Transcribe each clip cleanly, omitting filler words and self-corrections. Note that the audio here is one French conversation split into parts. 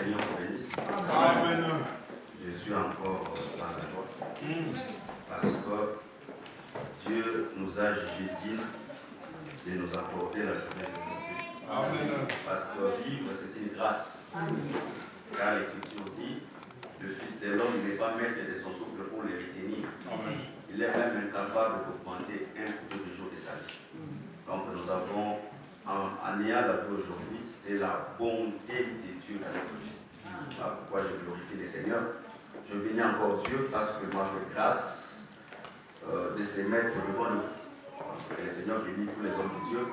Seigneur vous bénisse. Amen. Je suis encore dans la joie. Parce que Dieu nous a jugé dignes de nous apporter la journée d'aujourd'hui. Amen. Parce que vivre, c'est une grâce. Car l'Écriture dit, le Fils de l'homme n'est pas maître de son souffle pour les retenir. Amen. Il est même incapable d'augmenter un ou deux jours de sa vie. Donc nous avons, en ayant la vie aujourd'hui, c'est la bonté de Dieu dans notre vie. Voilà pourquoi je glorifie le Seigneur. Je bénis encore Dieu parce qu'il m'a fait grâce de se mettre devant nous. Et le Seigneur bénit tous les hommes de Dieu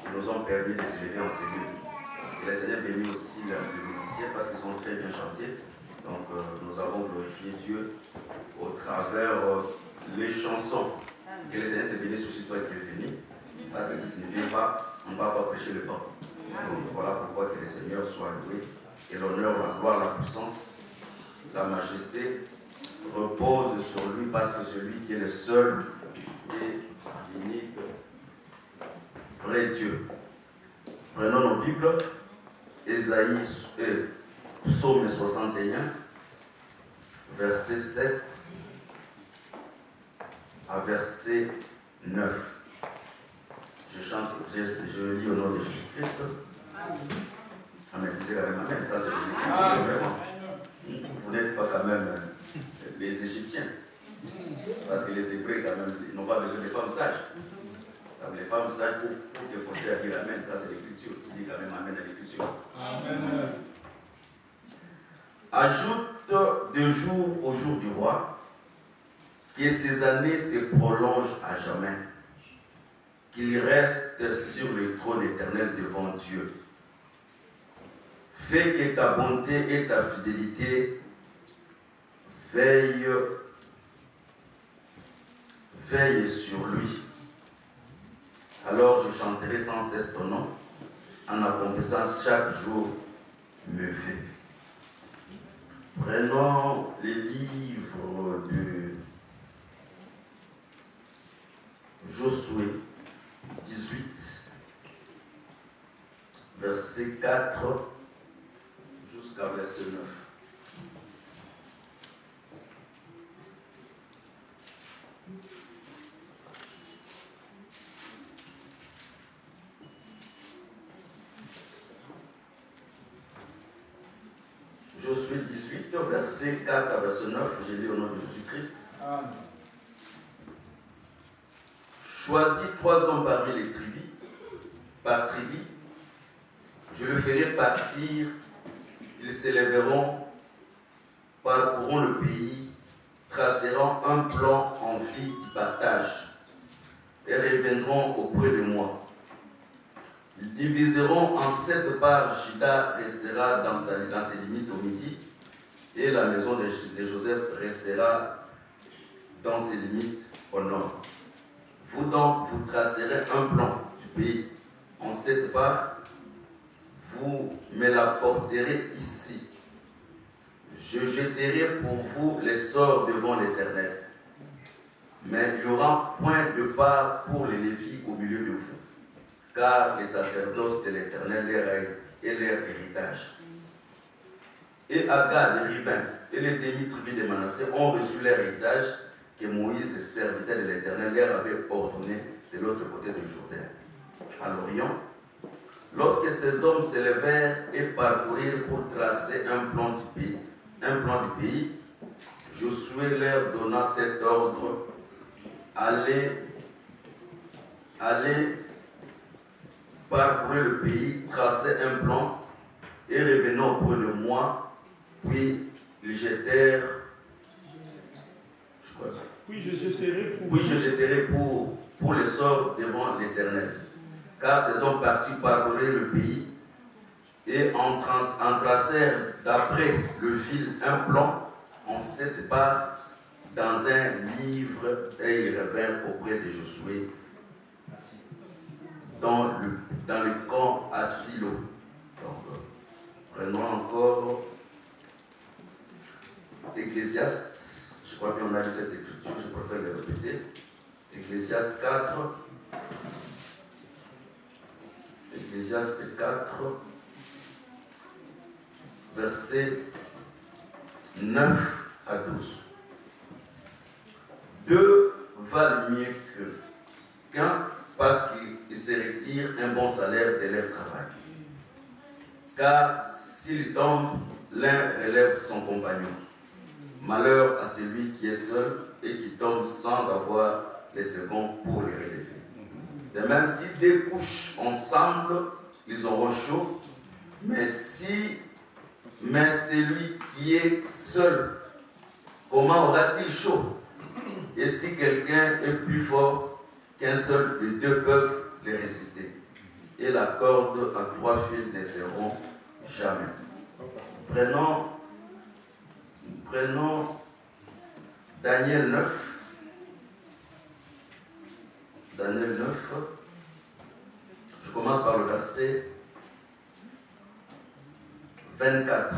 qui nous ont permis de s'élever en Seigneur. Et le Seigneur bénit aussi les musiciens parce qu'ils ont très bien chanté. Donc nous avons glorifié Dieu au travers les chansons. Que le Seigneur te bénisse aussi toi qui es venu. Parce que si tu ne viens pas, on ne va pas prêcher le pain. Donc voilà pourquoi que le Seigneur soit loué. Et l'honneur, la gloire, la puissance, la majesté repose sur lui parce que celui qui est le seul et unique vrai Dieu. Prenons nos Bibles, Ésaïe, Psaume 61, verset 7 à verset 9. Je lis au nom de Jésus-Christ. Amen. Disez quand même Amen. Ça, c'est vraiment. Vous n'êtes pas quand même les Égyptiens. Parce que les Hébreux, quand même, ils n'ont pas besoin de femmes sages. Donc, les femmes sages, pour te forcer à dire Amen, ça, c'est l'Écriture. Tu dis quand même Amen à l'Écriture. Amen. Ajoute de jour au jour du roi, que ses années se prolongent à jamais, qu'il reste sur le trône éternel devant Dieu. Fais que ta bonté et ta fidélité veillent sur lui. Alors je chanterai sans cesse ton nom, en accomplissant chaque jour mes vœux. Prenons les livres de Josué 18, verset 4 jusqu'à verset 9. Josué 18, verset 4 à verset 9, je lis au nom de Jésus-Christ. Amen. Choisis 3 hommes parmi les tribus, par tribu. Je le ferai partir, ils s'élèveront, parcourront le pays, traceront un plan en vie du partage et reviendront auprès de moi. Ils diviseront en 7 parts, Juda restera dans ses limites au midi, et la maison de Joseph restera dans ses limites au nord. Vous donc, vous tracerez un plan du pays en 7 parts, vous me l'apporterez ici. Je jeterai pour vous les sorts devant l'Éternel. Mais il n'y aura point de part pour les Lévites au milieu de vous, car les sacerdoces de l'Éternel est leur héritage. Et Agad, Ribin et les demi-tribus de Manassé ont reçu leur héritage que Moïse, serviteur de l'Éternel, leur avait ordonné de l'autre côté du Jourdain, à l'Orient. Lorsque ces hommes s'élevèrent et parcourirent pour tracer un plan du pays, Josué leur donna cet ordre: allez parcourir le pays, tracer un plan et revenons auprès de moi. Puis ils jetèrent. Puis je jeterai pour les sorts devant l'Éternel. Car ces hommes partis parcourir le pays et en tracèrent d'après le fil un plan en 7 parts dans un livre, et ils revinrent auprès de Josué dans le camp à Silo. Donc, prenons encore Ecclésiaste. Je crois qu'on a lu cette écriture, je préfère le répéter. Ecclésiaste 4. Ecclésiaste 4. versets 9 à 12. Deux valent mieux qu'un parce qu'ils se retirent un bon salaire de leur travail. Car s'il tombe, l'un relève son compagnon. Malheur à celui qui est seul et qui tombe sans avoir les seconds pour les relever. De même, si deux couchent ensemble, ils auront chaud. Mais celui qui est seul, comment aura-t-il chaud? Et si quelqu'un est plus fort qu'un seul, les deux peuvent les résister. Et la corde à 3 fils ne seront jamais. Prenons Daniel 9. Daniel 9. Je commence par le verset 24.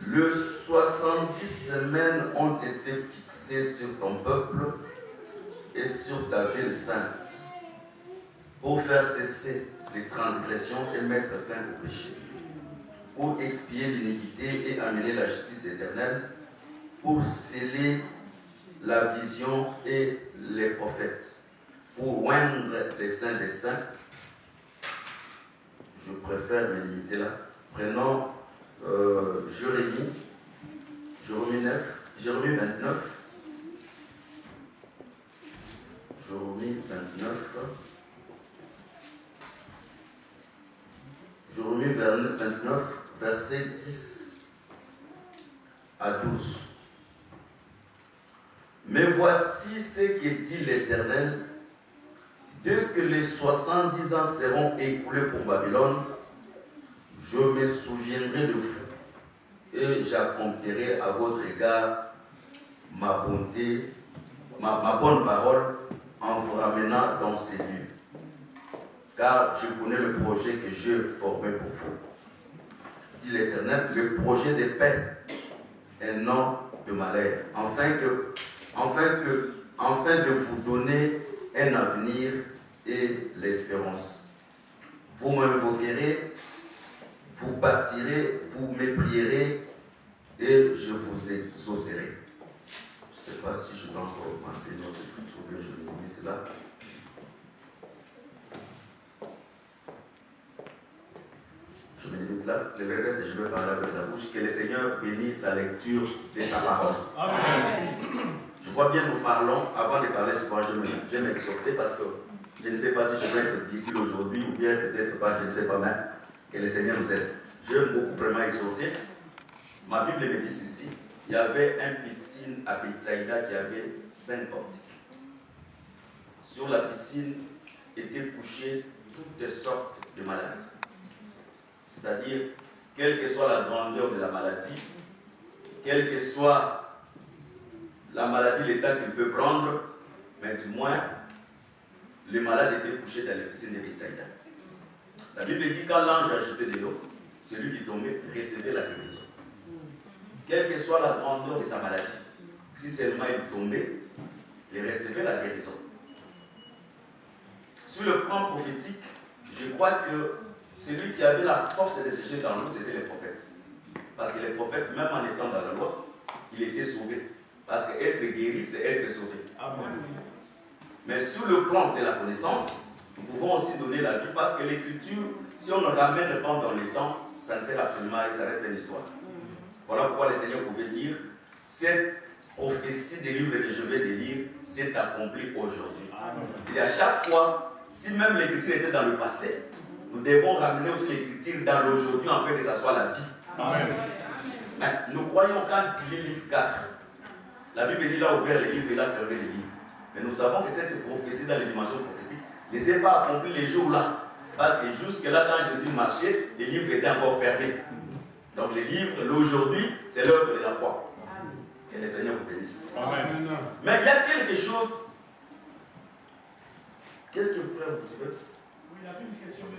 Les 70 semaines ont été fixées sur ton peuple et sur ta ville sainte pour faire cesser les transgressions et mettre fin au péché, pour expier l'iniquité et amener la justice éternelle, pour sceller la vision et les prophètes, pour oindre les saints des saints. Je préfère me limiter là. Prenons Jérémie 29. Jérémie 29. Jérémie 29, verset 10 à 12. Mais voici ce que dit l'Éternel. Dès que les 70 ans seront écoulés pour Babylone, je me souviendrai de vous et j'accomplirai à votre égard ma bonté, ma bonne parole en vous ramenant dans ces lieux. Car je connais le projet que j'ai formé pour vous, dit l'Éternel, le projet de paix et non de malheur, afin de vous donner un avenir et l'espérance. Vous m'invoquerez, vous partirez, vous me prierez et je vous exaucerai. Je ne sais pas si je dois encore augmenter notre fonction, je me limite là. Je me limite là. Le reste, je vais parler avec la bouche. Que le Seigneur bénisse la lecture de sa parole. Amen. Je crois bien nous parlons, avant de parler ce point, je vais m'exhorter parce que je ne sais pas si je vais être ridicule aujourd'hui ou bien peut-être pas, je ne sais pas même. Que le Seigneur nous aide. Je vais beaucoup vraiment exhorter. Ma Bible me dit ceci. Il y avait une piscine à Bethsaïda qui avait 5 portiques. Sur la piscine étaient couchées toutes sortes de maladies. C'est-à-dire, quelle que soit la grandeur de la maladie, quelle que soit la maladie, l'état qu'il peut prendre, mais du moins, les malades étaient couchés dans la piscine de Bethsaïda. La Bible dit quand l'ange agitait de l'eau, celui qui tombait recevait la guérison. Quelle que soit la grandeur de sa maladie, si seulement il tombait, il recevait la guérison. Sur le plan prophétique, je crois que celui qui avait la force de se jeter dans l'eau, c'était les prophètes. Parce que les prophètes, même en étant dans la loi, il était sauvé. Parce qu'être guéri, c'est être sauvé. Amen. Mais sur le plan de la connaissance, nous pouvons aussi donner la vie parce que l'écriture, si on ne ramène pas dans le temps, ça ne sert absolument à rien, ça reste une histoire. Voilà pourquoi le Seigneur pouvait dire, cette prophétie des livres que je vais lire s'est accomplie aujourd'hui. Et à chaque fois, si même l'écriture était dans le passé, nous devons ramener aussi l'écriture dans l'aujourd'hui afin que ça soit la vie. Amen. Mais nous croyons quand il lit livre 4, la Bible dit il a ouvert les livres et il a fermé les livres. Mais nous savons que cette prophétie dans les dimensions prophétiques ne s'est pas accomplie les jours-là. Parce que jusque-là, quand Jésus marchait, les livres étaient encore fermés. Donc les livres, l'aujourd'hui, c'est l'œuvre de la croix. Que le Seigneur vous bénisse. Amen. Mais il y a quelque chose. Qu'est-ce que vous frère vous dites? Oui, il y a une question de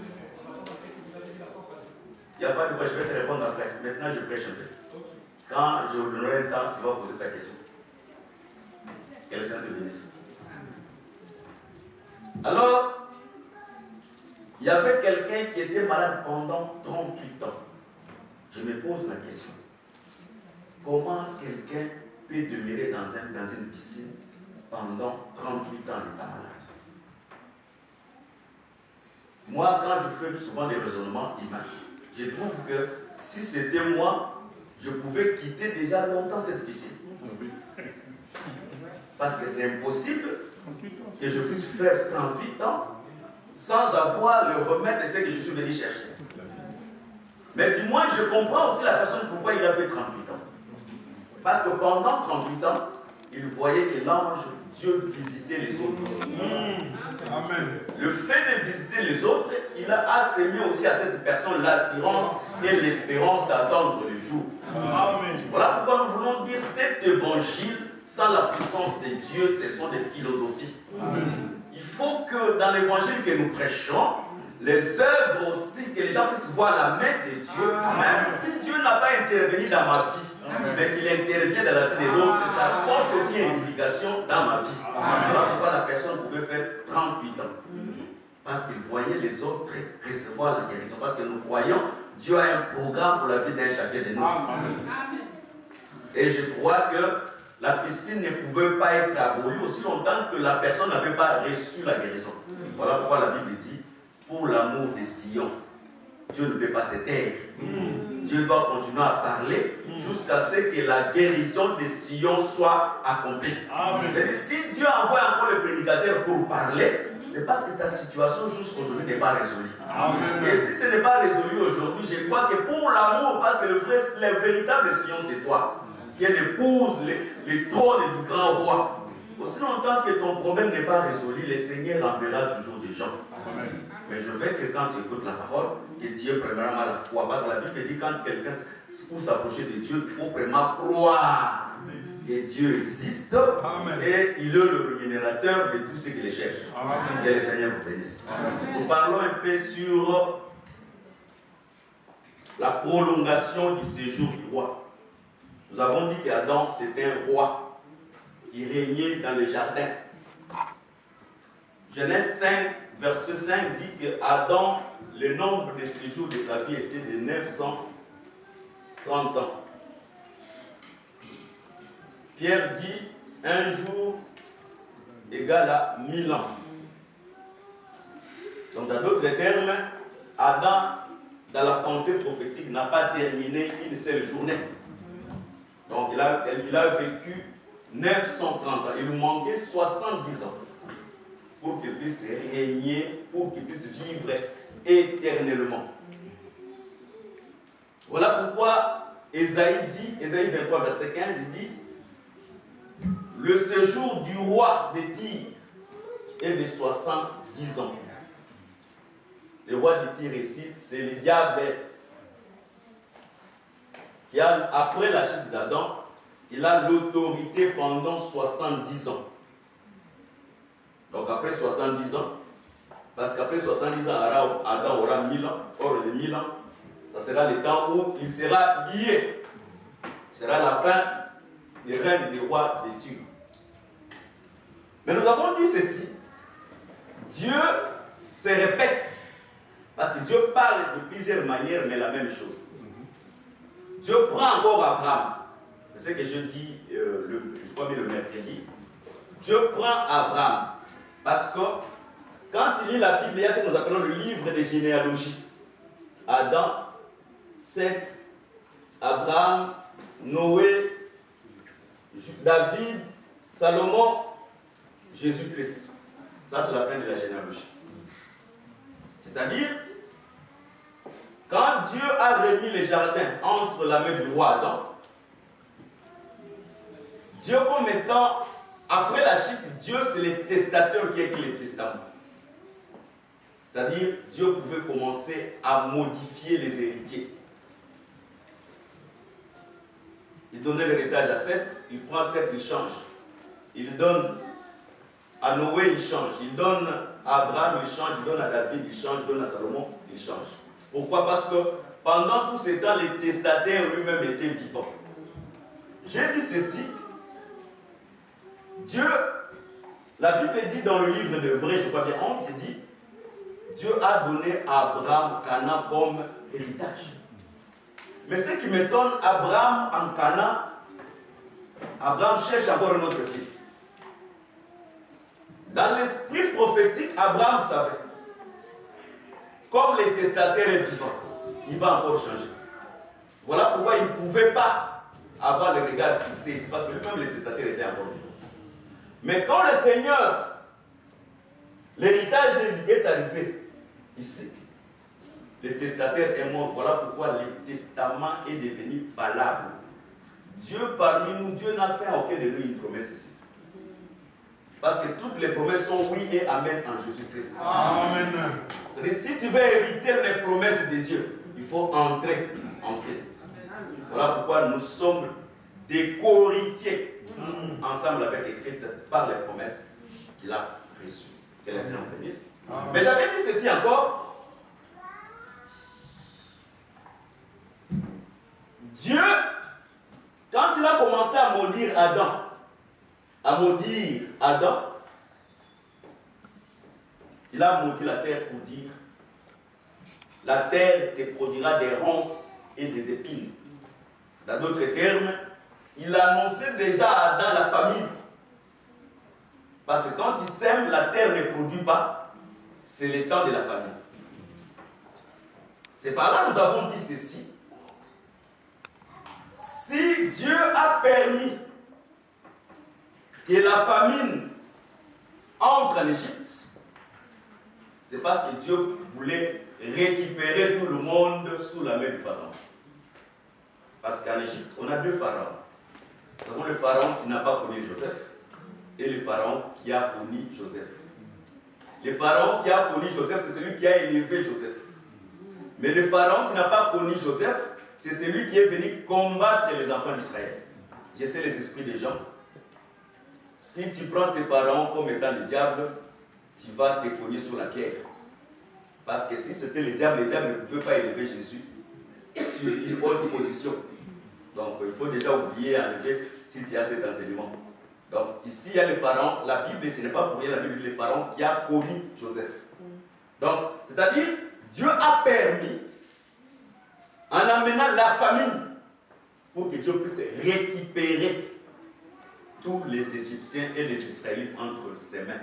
par rapport à ce que vous avez dit la fois passée. Il n'y a pas de quoi, je vais te répondre après. Maintenant, je prêche un peu. Okay. Quand je vous donnerai le temps, tu vas poser ta question. Que le Seigneur te bénisse. Alors, il y avait quelqu'un qui était malade pendant 38 ans. Je me pose la question. Comment quelqu'un peut demeurer dans une piscine pendant 38 ans d'état malade? Moi, quand je fais souvent des raisonnements humains, je trouve que si c'était moi, je pouvais quitter déjà longtemps cette piscine. Parce que c'est impossible que je puisse faire 38 ans sans avoir le remède de ce que je suis venu chercher. Mais du moins, je comprends aussi la personne pourquoi il a fait 38 ans. Parce que pendant 38 ans, il voyait que l'ange, Dieu visitait les autres. Amen. Le fait de visiter les autres, il a asséné aussi à cette personne l'assurance et l'espérance d'attendre le jour. Amen. Voilà pourquoi nous voulons dire cet évangile, sans la puissance de Dieu, ce sont des philosophies. Amen. Il faut que dans l'évangile que nous prêchons, les œuvres aussi, que les gens puissent voir la main de Dieu, même si Dieu n'a pas intervenu dans ma vie, mais qu'il intervient dans la vie de l'autre, ça porte aussi une édification dans ma vie. Voilà pourquoi la personne pouvait faire 38 ans. Parce qu'il voyait les autres recevoir la guérison. Parce que nous croyons, Dieu a un programme pour la vie d'un chacun de nous. Et je crois que la piscine ne pouvait pas être abolie aussi longtemps que la personne n'avait pas reçu la guérison. Voilà pourquoi la Bible dit, pour l'amour de Sion, Dieu ne peut pas se taire. Dieu doit continuer à parler jusqu'à ce que la guérison de Sion soit accomplie. Et si Dieu envoie encore le prédicateur pour parler, c'est parce que ta situation jusqu'aujourd'hui n'est pas résolue. Et si ce n'est pas résolu aujourd'hui, je crois que pour l'amour, parce que le véritable Sion, c'est toi, qui épouse les trônes du grand roi. Aussi longtemps que ton problème n'est pas résolu, le Seigneur enverra toujours des gens. Mais je veux que quand tu écoutes la parole, que Dieu premièrement la foi. Parce que la Bible dit que quand quelqu'un pour s'approcher de Dieu, il faut vraiment croire que Dieu existe. Et il est le rémunérateur de tous ceux qui les cherchent. Que le Seigneur vous bénisse. Nous parlons un peu sur la prolongation du séjour du roi. Nous avons dit qu'Adam c'était un roi qui régnait dans le jardin. Genèse 5, verset 5 dit que Adam, le nombre de séjours de sa vie était de 930 ans. Pierre dit un jour égale à 1000 ans. Donc, dans d'autres termes, Adam, dans la pensée prophétique, n'a pas terminé une seule journée. Donc, il a vécu 930 ans. Il lui manquait 70 ans pour qu'il puisse régner, pour qu'il puisse vivre éternellement. Voilà pourquoi Ésaïe dit, Ésaïe 23, verset 15, il dit le séjour du roi de Tyr est de 70 ans. Le roi de Tyr ici, c'est le diable qui a, après la chute d'Adam, il a l'autorité pendant 70 ans. Donc après 70 ans, parce qu'après 70 ans, Adam aura 1000 ans, or les 1000 ans, ça sera le temps où il sera lié. Ce sera la fin du règne du roi de Tyr. Mais nous avons dit ceci, Dieu se répète, parce que Dieu parle de plusieurs manières, mais la même chose. Dieu prend encore Abraham, c'est ce que je dis, je crois bien le mercredi. Dieu prend Abraham, parce que quand il lit la Bible, il y a ce que nous appelons le livre des généalogies. Adam, Seth, Abraham, Noé, David, Salomon, Jésus-Christ. Ça, c'est la fin de la généalogie. C'est-à-dire, quand Dieu a remis les jardins entre la main du roi Adam, Dieu comme étant, après la chute, Dieu c'est le testateur qui écrit les testaments. C'est-à-dire, Dieu pouvait commencer à modifier les héritiers. Il donnait l'héritage à Seth, il prend Seth, il change. Il donne à Noé, il change. Il donne à Abraham, il change. Il donne à David, il change. Il donne à Salomon, il change. Pourquoi? Parce que pendant tous ces temps, les testataires lui-même étaient vivants. J'ai dit ceci. Dieu, la Bible dit dans le livre d'Hébreux, je crois bien 11, c'est dit, Dieu a donné à Abraham Canaan comme héritage. Mais ce qui m'étonne, Abraham en Canaan, Abraham cherche encore un autre fils. Dans l'esprit prophétique, Abraham savait. Comme le testataire est vivant, il va encore changer. Voilà pourquoi il ne pouvait pas avoir le regard fixé ici, parce que lui-même le testataire était encore vivant. Mais quand le Seigneur, l'héritage est arrivé ici, le testataire est mort. Voilà pourquoi le testament est devenu valable. Dieu parmi nous, Dieu n'a fait à aucun de nous une promesse ici. Parce que toutes les promesses sont oui et amen en Jésus-Christ. Amen. C'est-à-dire, si tu veux hériter les promesses de Dieu, il faut entrer en Christ. Voilà pourquoi nous sommes des co-héritiers ensemble avec le Christ par les promesses qu'il a reçues. Que le Seigneur bénisse. Mais j'avais dit ceci encore. Dieu, quand il a commencé à maudire Adam, il a maudit la terre pour dire la terre te produira des ronces et des épines. Dans d'autres termes, il annonçait déjà à Adam la famine. Parce que quand il sème, la terre ne produit pas, c'est le temps de la famine. C'est par là que nous avons dit ceci. Si Dieu a permis que la famine entre en Égypte, c'est parce que Dieu voulait récupérer tout le monde sous la main du pharaon. Parce qu'en Égypte, on a deux pharaons. Nous avons le pharaon qui n'a pas connu Joseph et le pharaon qui a connu Joseph. Le pharaon qui a connu Joseph, c'est celui qui a élevé Joseph. Mais le pharaon qui n'a pas connu Joseph, c'est celui qui est venu combattre les enfants d'Israël. Je sais les esprits des gens. Si tu prends ces pharaons comme étant le diable, tu vas te cogner sur la pierre. Parce que si c'était le diable ne pouvait pas élever Jésus sur une haute position. Donc il faut déjà oublier, enlever, si tu as cet enseignement. Donc ici il y a le pharaon, la Bible, ce n'est pas pour rien, la Bible dit le pharaon qui a connu Joseph. Donc, c'est-à-dire, Dieu a permis, en amenant la famine, pour que Dieu puisse récupérer tous les Égyptiens et les Israélites entre ses mains.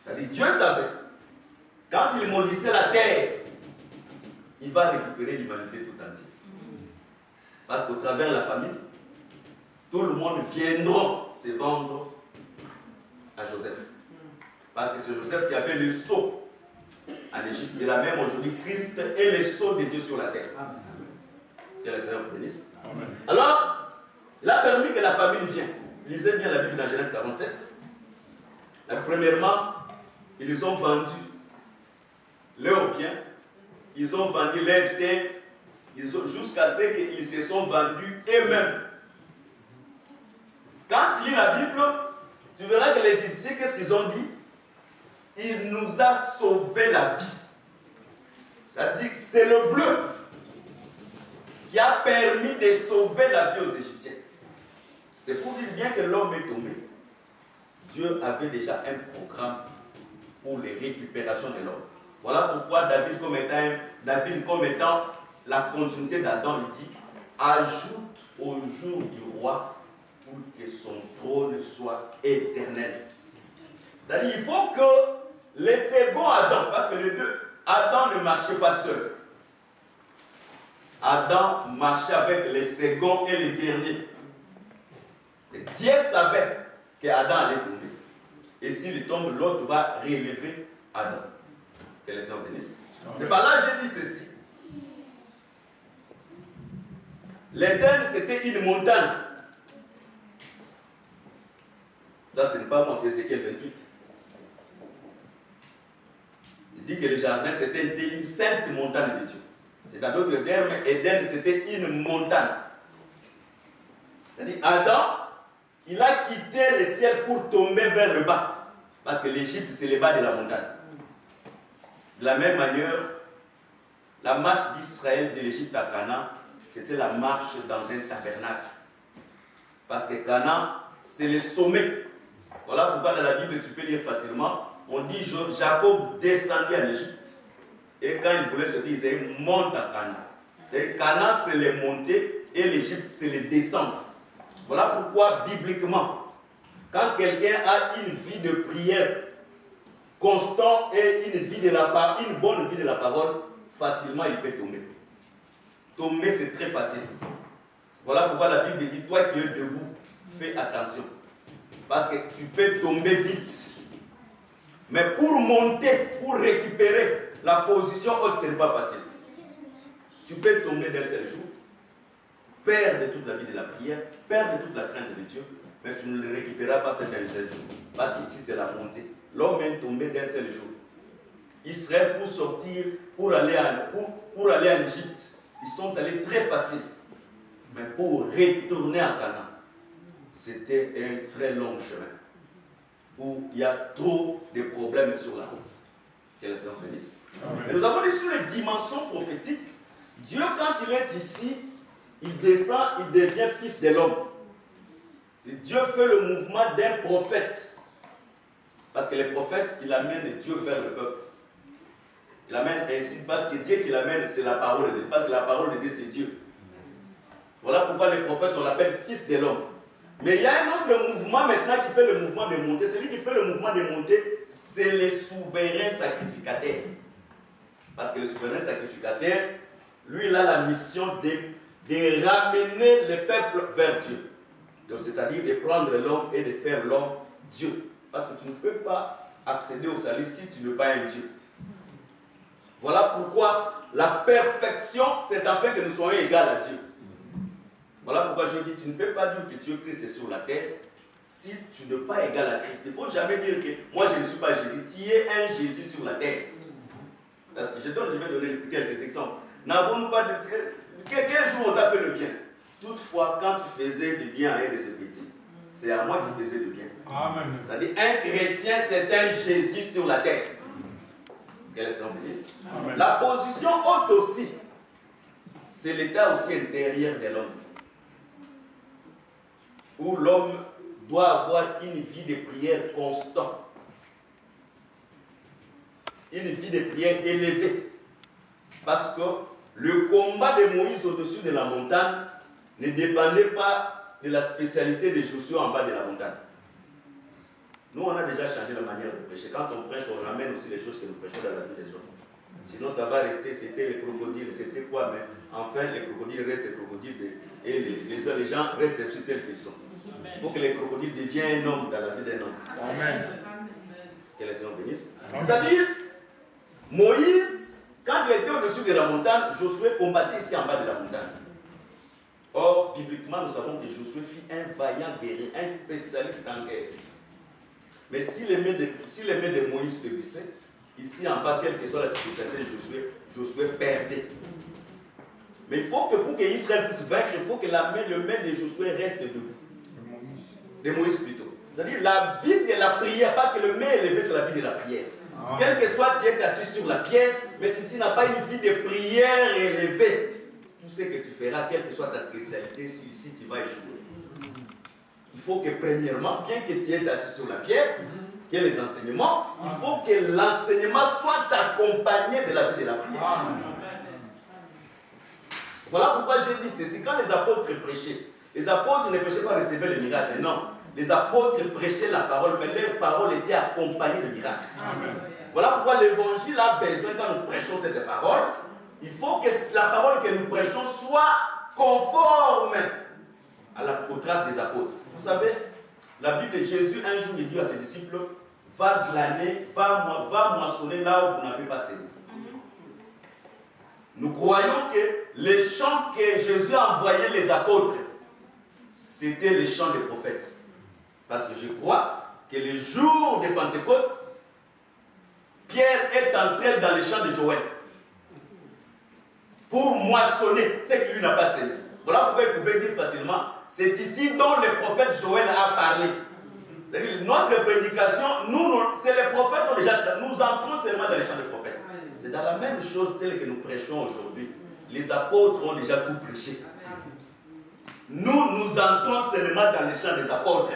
C'est-à-dire, Dieu savait, quand il maudissait la terre, il va récupérer l'humanité tout entière. Parce qu'au travers de la famine, tout le monde viendra se vendre à Joseph. Parce que c'est Joseph qui avait le sceau en Égypte. Et là même aujourd'hui, Christ est le sceau de Dieu sur la terre. Que le Seigneur vous bénisse. Alors, il a permis que la famine vienne. Lisez bien la Bible dans Genèse 47. Premièrement, ils ont vendu leurs biens, ils ont vendu leurs terres, jusqu'à ce qu'ils se sont vendus eux-mêmes. Quand tu lis la Bible, tu verras que les Égyptiens, qu'est-ce qu'ils ont dit? Il nous a sauvé la vie. Ça dit que c'est le bleu qui a permis de sauver la vie aux Égyptiens. C'est pour dire bien que l'homme est tombé. Dieu avait déjà un programme pour les récupérations de l'homme. Voilà pourquoi David comme étant la continuité d'Adam, il dit, ajoute au jour du roi pour que son trône soit éternel. C'est-à-dire, il faut que les seconds Adam, parce que les deux, Adam ne marchait pas seul. Adam marchait avec les seconds et les derniers. Et Dieu savait qu'Adam allait tomber. Et s'il tombe, l'autre va relever Adam. Que le Seigneur bénisse. C'est par là que j'ai dit ceci. L'Éden, c'était une montagne. Ça, ce n'est pas moi, c'est Ézéchiel 28. Il dit que le jardin, c'était une sainte montagne de Dieu. Et dans d'autres termes, Éden, c'était une montagne. C'est-à-dire, Adam, il a quitté le ciel pour tomber vers le bas. Parce que l'Égypte, c'est le bas de la montagne. De la même manière, la marche d'Israël de l'Égypte à Canaan, c'était la marche dans un tabernacle. Parce que Canaan, c'est le sommet. Voilà pourquoi dans la Bible, tu peux lire facilement. On dit Jacob descendit en Égypte. Et quand il voulait sortir, il disait monte à Canaan. Et Canaan, c'est les montées et l'Égypte, c'est les descentes. Voilà pourquoi, bibliquement, quand quelqu'un a une vie de prière constante et une bonne vie de la parole, facilement il peut tomber. Tomber, c'est très facile. Voilà pourquoi la Bible dit, toi qui es debout, fais attention. Parce que tu peux tomber vite. Mais pour monter, pour récupérer la position haute, ce n'est pas facile. Tu peux tomber d'un seul jour, perdre toute la vie de la prière, perdre toute la crainte de Dieu, mais tu ne le récupéreras pas d'un seul jour. Parce qu'ici, c'est la montée. L'homme est tombé d'un seul jour. Israël, pour sortir, pour aller en Égypte, ils sont allés très facile. Mais pour retourner à Canaan, c'était un très long chemin où il y a trop de problèmes sur la route. Que le Seigneur bénisse. Et nous avons dit sur les dimensions prophétiques, Dieu, quand il est ici, il descend, il devient fils de l'homme. Et Dieu fait le mouvement d'un prophète. Parce que les prophètes, il amène Dieu vers le peuple. Il amène ainsi, parce que Dieu qui l'amène, c'est la parole de Dieu. Parce que la parole de Dieu, c'est Dieu. Voilà pourquoi les prophètes, on l'appelle fils de l'homme. Mais il y a un autre mouvement maintenant qui fait le mouvement de montée. Celui qui fait le mouvement de montée, c'est le souverain sacrificateur. Parce que le souverain sacrificateur, lui, il a la mission de ramener le peuple vers Dieu. Donc, c'est-à-dire de prendre l'homme et de faire l'homme Dieu. Parce que tu ne peux pas accéder au salut si tu n'es pas un Dieu. Voilà pourquoi la perfection, c'est afin que nous soyons égaux à Dieu. Voilà pourquoi je dis, tu ne peux pas dire que Dieu Christ est sur la terre si tu n'es pas égal à Christ. Il ne faut jamais dire que moi je ne suis pas Jésus. Tu es un Jésus sur la terre. Parce que je vais donner quelques exemples. N'avons-nous pas de... Quel jour on t'a fait le bien? Toutefois, quand tu faisais du bien à un de ces petits, c'est à moi qui faisais du bien. Amen. C'est-à-dire, un chrétien, c'est un Jésus sur la terre. Quelle est son bénisse? La position haute aussi, c'est l'état aussi intérieur de l'homme. Où l'homme doit avoir une vie de prière constante. Une vie de prière élevée. Parce que le combat de Moïse au-dessus de la montagne ne dépendait pas de la spécialité de Josué en bas de la montagne. Nous, on a déjà changé la manière de prêcher. Quand on prêche, on ramène aussi les choses que nous prêchons dans la vie des gens. Sinon, ça va rester, c'était les crocodiles, c'était quoi, mais enfin, les crocodiles restent des crocodiles et les gens restent aussi tels qu'ils sont. Il faut que les crocodiles deviennent un homme dans la vie d'un homme. Amen. Que le Seigneur bénisse. C'est-à-dire, Moïse, quand il était au-dessus de la montagne, Josué combattait ici en bas de la montagne. Or, bibliquement, nous savons que Josué fut un vaillant guerrier, un spécialiste en guerre. Mais si les mains de Moïse faiblissaient, ici en bas, quelle que soit la spécialité de Josué perdait. Mais il faut que pour qu'Israël puisse vaincre, il faut que le main de Josué reste debout. De Moïse plutôt. C'est-à-dire la vie de la prière, parce que le main élevé, c'est la vie de la prière. Quel que soit, tu es assis sur la pierre, mais si tu n'as pas une vie de prière élevée, tout ce que tu feras, quelle que soit ta spécialité, si ici tu vas échouer. Il faut que premièrement, bien que tu es assis sur la pierre, qu'il y ait les enseignements, il faut que l'enseignement soit accompagné de la vie de la prière. Voilà pourquoi j'ai dit ceci. Quand les apôtres prêchaient, les apôtres ne prêchaient pas recevoir les miracles, non. Les apôtres prêchaient la parole, mais leur parole était accompagnée de miracles. Voilà pourquoi l'évangile a besoin, quand nous prêchons cette parole, il faut que la parole que nous prêchons soit conforme aux traces des apôtres. Vous savez, la Bible de Jésus, un jour, il dit à ses disciples, va glaner, va moissonner là où vous n'avez pas semé. Nous croyons que les chants que Jésus a envoyés les apôtres, c'était les chants des prophètes. Parce que je crois que le jour de Pentecôte, Pierre est entré dans les champs de Joël pour moissonner ce qu'il lui n'a pas semé. Voilà pourquoi il pouvait dire facilement, c'est ici dont le prophète Joël a parlé. C'est-à-dire notre prédication, c'est les prophètes ont déjà, nous entrons seulement dans les champs des prophètes. C'est dans la même chose telle que nous prêchons aujourd'hui. Les apôtres ont déjà tout prêché. Nous entrons seulement dans les champs des apôtres.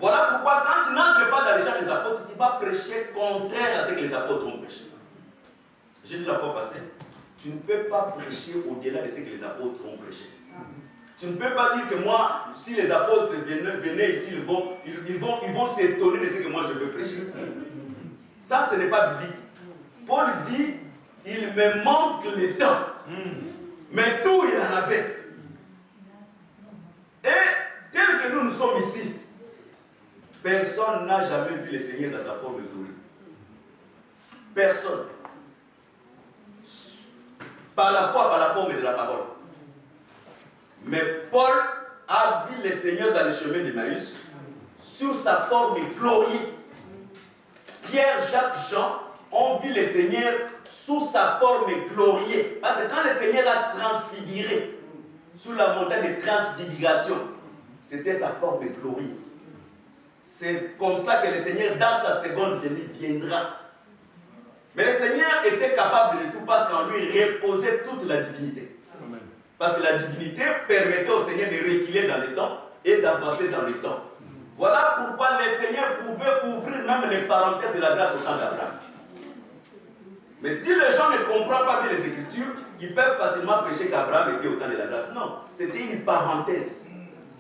Voilà pourquoi quand tu n'entres pas dans les champs des apôtres, tu vas prêcher contraire à ce que les apôtres ont prêché. J'ai dit la fois passée, tu ne peux pas prêcher au-delà de ce que les apôtres ont prêché. Tu ne peux pas dire que moi, si les apôtres venaient ici, ils vont s'étonner de ce que moi je veux prêcher. Ça, ce n'est pas biblique. Paul dit, il me manque le temps. Mais tout, il en avait. Et tel que nous sommes ici, personne n'a jamais vu le Seigneur dans sa forme glorieuse. Personne. Par la foi, par la forme de la parole. Mais Paul a vu le Seigneur dans le chemin d'Emmaüs sous sa forme glorieuse. Pierre, Jacques, Jean ont vu le Seigneur sous sa forme glorieuse. Parce que quand le Seigneur a transfiguré sous la montagne de transfiguration, c'était sa forme glorieuse. C'est comme ça que le Seigneur, dans sa seconde venue, viendra. Mais le Seigneur était capable de tout parce qu'en lui reposait toute la divinité. Amen. Parce que la divinité permettait au Seigneur de reculer dans le temps et d'avancer dans le temps. Voilà pourquoi le Seigneur pouvait ouvrir même les parenthèses de la grâce au temps d'Abraham. Mais si les gens ne comprennent pas bien les Écritures, ils peuvent facilement prêcher qu'Abraham était au temps de la grâce. Non, c'était une parenthèse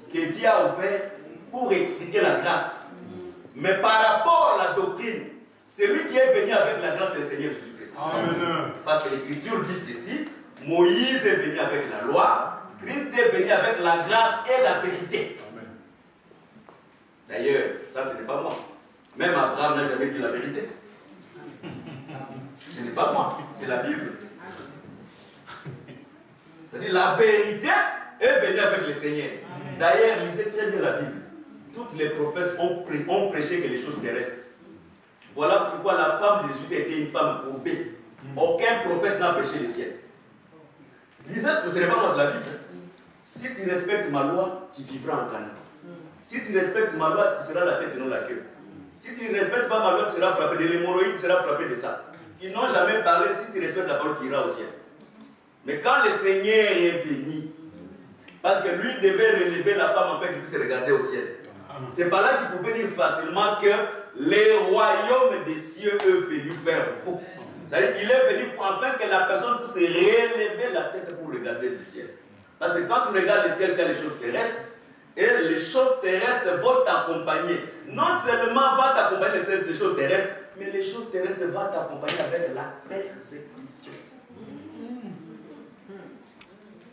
que Dieu a ouverte pour expliquer la grâce. Mais par rapport à la doctrine, c'est lui qui est venu avec la grâce du Seigneur Jésus-Christ. Parce que l'Écriture dit ceci, Moïse est venu avec la loi, Christ est venu avec la grâce et la vérité. D'ailleurs, ça ce n'est pas moi. Même Abraham n'a jamais dit la vérité. Ce n'est pas moi, c'est la Bible. C'est-à-dire la vérité est venue avec le Seigneur. D'ailleurs, lisez très bien la Bible. Tous les prophètes ont prêché que les choses terrestres. Voilà pourquoi la femme des Juifs était une femme courbée. Aucun prophète n'a prêché le ciel. Lisez, ce n'est pas moi, c'est la Bible. Si tu respectes ma loi, tu vivras en Canaan. Si tu respectes ma loi, tu seras la tête et non la queue. Si tu ne respectes pas ma loi, tu seras frappé de l'hémorroïde, tu seras frappé de ça. Ils n'ont jamais parlé, si tu respectes la parole, tu iras au ciel. Mais quand le Seigneur est venu, parce que lui devait relever la femme afin qu'il puisse regarder au ciel. C'est par là qu'il pouvait dire facilement que les royaumes des cieux est venu vers vous. C'est-à-dire qu'il est venu afin que la personne puisse relever la tête pour regarder le ciel. Parce que quand tu regardes le ciel, tu as les choses terrestres. Et les choses terrestres vont t'accompagner. Non seulement va t'accompagner les choses terrestres, mais les choses terrestres vont t'accompagner avec la persécution.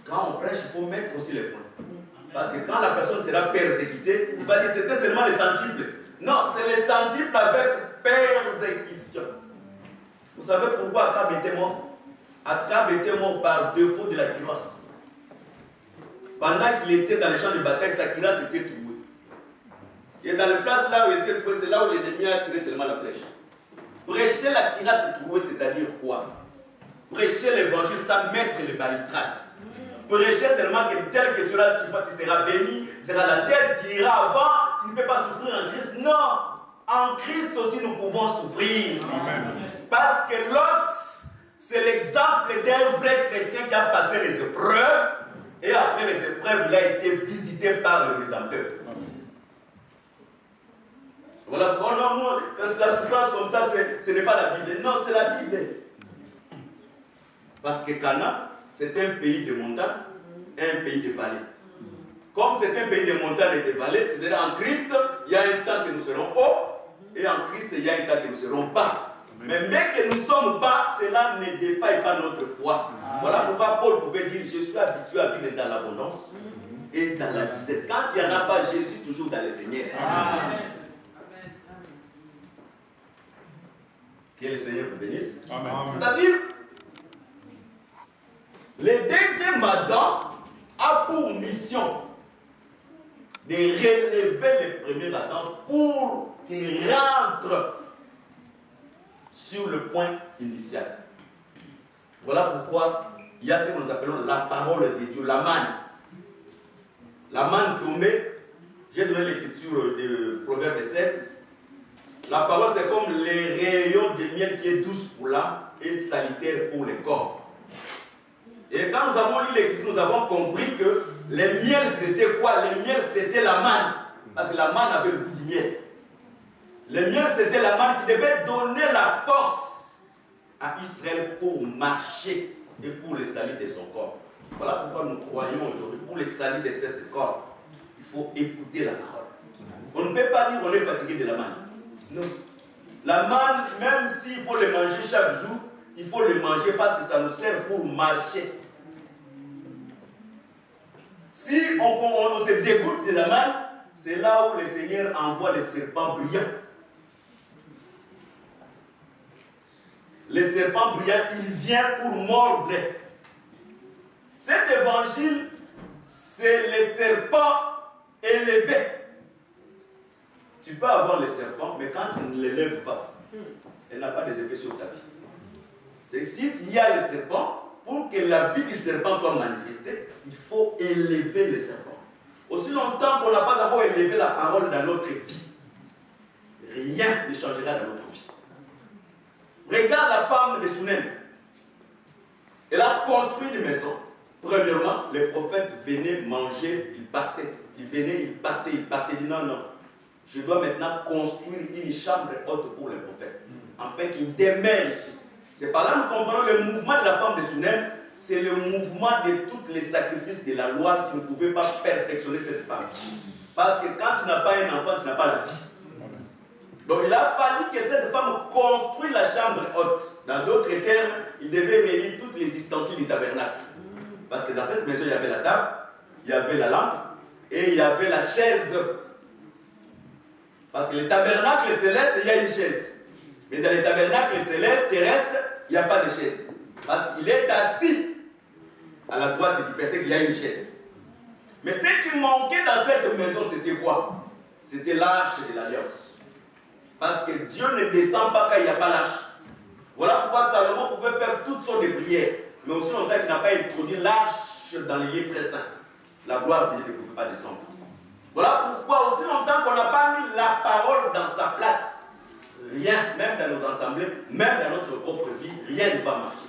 Quand on prêche, il faut mettre aussi les points. Parce que quand la personne sera persécutée, il va dire que c'était seulement les centiples. Non, c'est les centiples avec persécution. Vous savez pourquoi Akab était mort? Akab était mort par défaut de la cuirasse. Pendant qu'il était dans les champs de bataille, sa cuirasse était trouée. Et dans les places là où il était trouvé, c'est là où l'ennemi a tiré seulement la flèche. Prêcher la cuirasse trouée, c'est-à-dire quoi? Prêcher l'évangile sans mettre les balustrades. Prêcher seulement que tel que tu seras béni, sera la tête, tu iras avant, tu ne peux pas souffrir en Christ. Non, en Christ aussi nous pouvons souffrir. Amen. Parce que l'autre, c'est l'exemple d'un vrai chrétien qui a passé les épreuves, et après les épreuves, il a été visité par le Rédempteur. Voilà, oh non, moi, la souffrance comme ça, ce n'est pas la Bible. Non, c'est la Bible. Parce que Canaan, c'est un pays de montagnes et un pays de vallées. Comme c'est un pays de montagnes et de vallées, c'est-à-dire en Christ, il y a un temps que nous serons hauts, et en Christ, il y a un temps que nous serons bas. Mais bien que nous sommes bas, cela ne défaille pas notre foi. Voilà pourquoi Paul pouvait dire, je suis habitué à vivre dans l'abondance et dans la disette. Quand il n'y en a pas, je suis toujours dans le Seigneur. Amen. Que le Seigneur vous bénisse. C'est-à-dire, le deuxième Adam a pour mission de relever le premier Adam pour qu'il rentre sur le point initial. Voilà pourquoi il y a ce que nous appelons la parole de Dieu, la manne. La manne tombée, j'ai donné l'écriture de Proverbe 16. La parole, c'est comme les rayons de miel qui est douce pour l'âme et salutaire pour le corps. Et quand nous avons lu l'écriture, nous avons compris que le miel, c'était quoi? Le miel, c'était la manne. Parce que la manne avait le goût du miel. Le miel, c'était la manne qui devait donner la force à Israël pour marcher et pour le salut de son corps. Voilà pourquoi nous croyons aujourd'hui, pour le salut de ce corps, il faut écouter la parole. On ne peut pas dire qu'on est fatigué de la manne. Non. La manne, même s'il faut le manger chaque jour, il faut le manger parce que ça nous sert pour marcher. Si on se dégoûte de la manne, c'est là où le Seigneur envoie les serpents brillants. Les serpents brillants, il vient pour mordre. Cet évangile, c'est les serpents élevés. Tu peux avoir les serpents, mais quand tu ne l'élèves pas, elle n'a pas d'effet sur ta vie. C'est s'il y a les serpents, pour que la vie du serpent soit manifestée, il faut élever les serpents. Aussi longtemps qu'on n'a pas encore élevé la parole dans notre vie, rien ne changera dans notre vie. Regarde la femme de Sunem. Elle a construit une maison. Premièrement, les prophètes venaient manger, ils partaient. Ils venaient, ils partaient, ils partaient. Ils disaient non, non. Je dois maintenant construire une chambre haute pour les prophètes, afin qu'ils demeurent ici. C'est par là que nous comprenons le mouvement de la femme de Sunem, c'est le mouvement de tous les sacrifices de la loi qui ne pouvaient pas perfectionner cette femme. Parce que quand tu n'as pas un enfant, tu n'as pas la vie. Donc il a fallu que cette femme construise la chambre haute. Dans d'autres termes, il devait réunir toutes les ustensiles du tabernacle. Parce que dans cette maison, il y avait la table, il y avait la lampe et il y avait la chaise. Parce que le tabernacle céleste, il y a une chaise. Mais dans les tabernacles célestes, terrestres, il n'y a pas de chaise. Parce qu'il est assis à la droite du personne, il y a une chaise. Mais ce qui manquait dans cette maison, c'était quoi? C'était l'arche de l'alliance. Parce que Dieu ne descend pas quand il n'y a pas l'arche. Voilà pourquoi Salomon pouvait faire toutes sortes de prières. Mais aussi longtemps qu'il n'a pas introduit l'arche dans les lieux très saints. La gloire de Dieu ne pouvait pas descendre. Voilà pourquoi aussi longtemps qu'on n'a pas mis la parole dans sa place, rien, même dans nos assemblées, même dans notre propre vie, rien ne va marcher.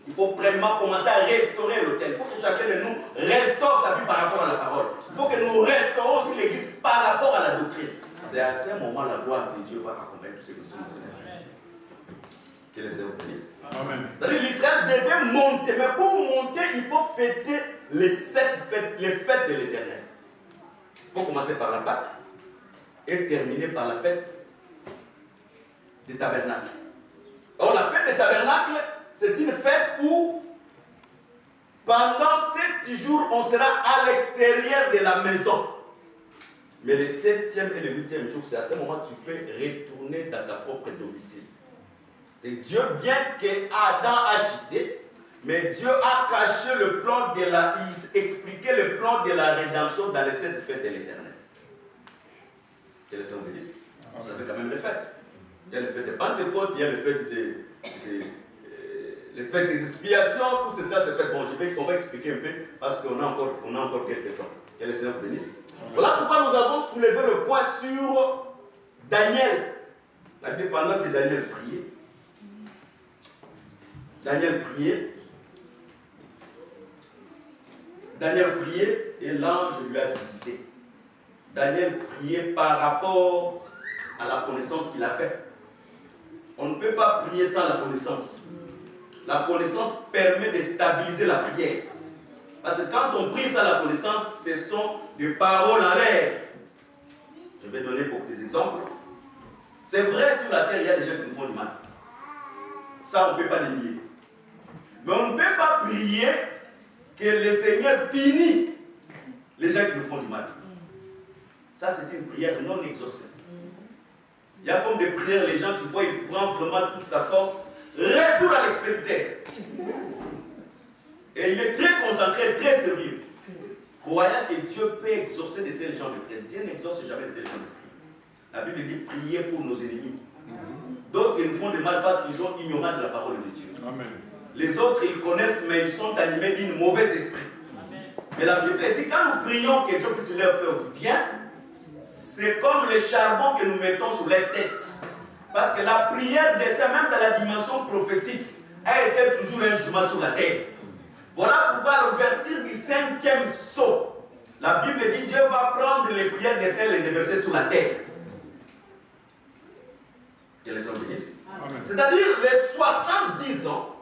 Il faut vraiment commencer à restaurer l'autel. Il faut que chacun de nous restaure sa vie par rapport à la parole. Il faut que nous restaurons aussi l'Église par rapport à la doctrine. C'est à ce moment la gloire de Dieu va accompagner tout ce que nous sommes en train de faire. Que le Seigneur bénisse. Amen. C'est-à-dire l'Israël devait monter, mais pour monter, il faut fêter les 7 fêtes, les fêtes de l'Éternel. Il faut commencer par la Pâque et terminer par la fête des tabernacles. Or, la fête des tabernacles, c'est une fête où, pendant 7 jours, on sera à l'extérieur de la maison. Mais le 7e et le 8e jour, c'est à ce moment que tu peux retourner dans ta propre domicile. C'est Dieu, bien qu'Adam a chuté, mais Dieu a caché le plan de la... Il expliquait le plan de la rédemption dans les 7 fêtes de l'Éternel. Que le Seigneur bénisse. Ça fait quand même les fêtes. Il y a le fait de Pentecôte, il y a le fait des expiations, tout ça c'est fait. Bon, on va expliquer un peu parce qu'on a encore quelques temps. Que le Seigneur bénisse. Voilà pourquoi nous avons soulevé le point sur Daniel. La Bible, pendant que Daniel priait, Daniel priait et l'ange lui a visité. Daniel priait par rapport à la connaissance qu'il a faite. On ne peut pas prier sans la connaissance. La connaissance permet de stabiliser la prière. Parce que quand on prie sans la connaissance, ce sont des paroles en l'air. Je vais donner beaucoup des exemples. C'est vrai, sur la terre, il y a des gens qui nous font du mal. Ça, on ne peut pas le nier. Mais on ne peut pas prier que le Seigneur punit les gens qui nous font du mal. Ça, c'est une prière non exaucée. Il y a comme des prières, les gens qui voient, il prend vraiment toute sa force, retourne à l'expéditeur. Et il est très concentré, très sérieux. Croyant que Dieu peut exaucer de ces gens de prière. Dieu n'exauce jamais de tels gens de prière. La Bible dit prier pour nos ennemis. D'autres, ils nous font du mal parce qu'ils sont ignorants de la parole de Dieu. Amen. Les autres, ils connaissent, mais ils sont animés d'un mauvais esprit. Amen. Mais la Bible dit quand nous prions que Dieu puisse leur faire du bien, c'est comme le charbon que nous mettons sur les têtes. Parce que la prière descend même dans la dimension prophétique. A été toujours un jugement sur la terre. Voilà pourquoi l'ouverture du 5e sceau, la Bible dit Dieu va prendre les prières des saints et les déverser sur la terre. Que les hommes bénissent. C'est-à-dire les 70 ans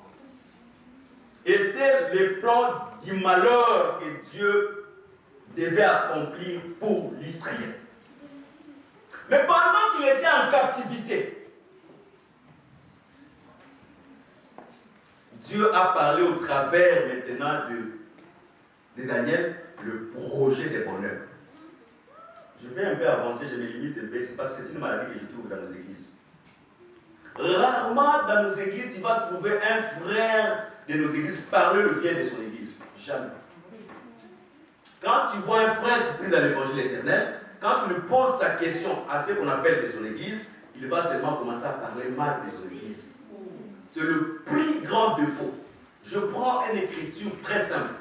étaient C'était le plan du malheur que Dieu devait accomplir pour l'Israël. Mais pendant qu'il était en captivité, Dieu a parlé au travers maintenant de Daniel, le projet des bonheurs. Je vais un peu avancer, je me limite un peu, c'est parce que c'est une maladie que je trouve dans nos églises. Rarement dans nos églises, tu vas trouver un frère de nos églises parler le bien de son église. Jamais. Quand tu vois un frère qui prie dans l'évangile éternel, quand tu lui poses sa question à ce qu'on appelle de son église, il va seulement commencer à parler mal de son église. C'est le plus grand défaut. Je prends une écriture très simple.